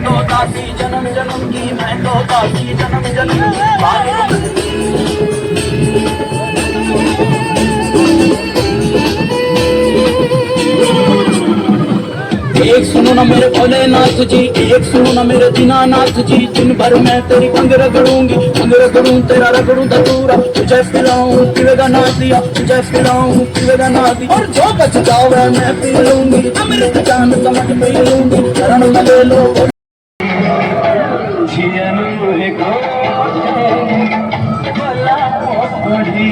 तो दासी जन्म जन्म की, मैं तो दासी जन्म जन्म की। एक सुनो ना मेरे भोलेनाथ जी, एक सुनो ना मेरे दीनानाथ जी। दिन भर मैं तेरी अंग रगड़ूंगी, अंग रगड़ूं तेरा रगड़ूं धतूरा। तुझे पिलाऊं पीवेगा ना दिया, तुझे पिलाऊं पीवेगा ना दिया। और जो बच जावे मैं पी लूंगी, अमृत जान समझ पी लूंगी। शरण ले लो जियनु है गोटे गोलाप कढ़ी।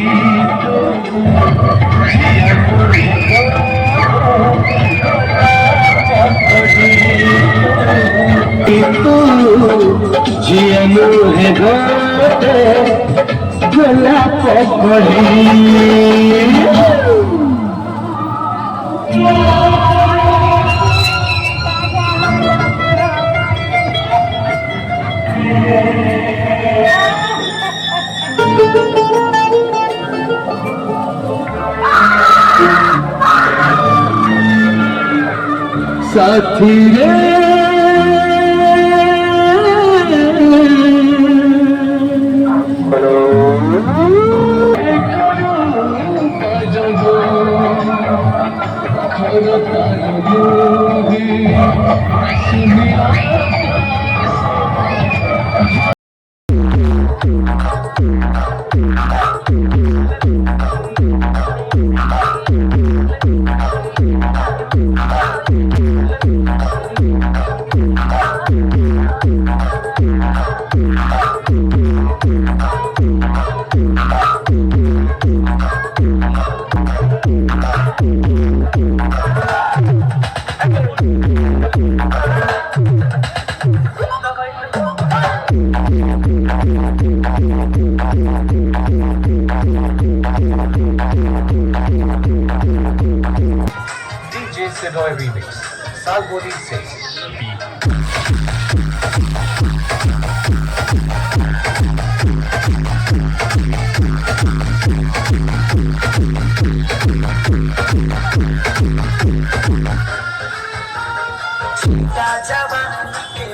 साथी रे DJ Senoy Remix, Salboni says. जवानी के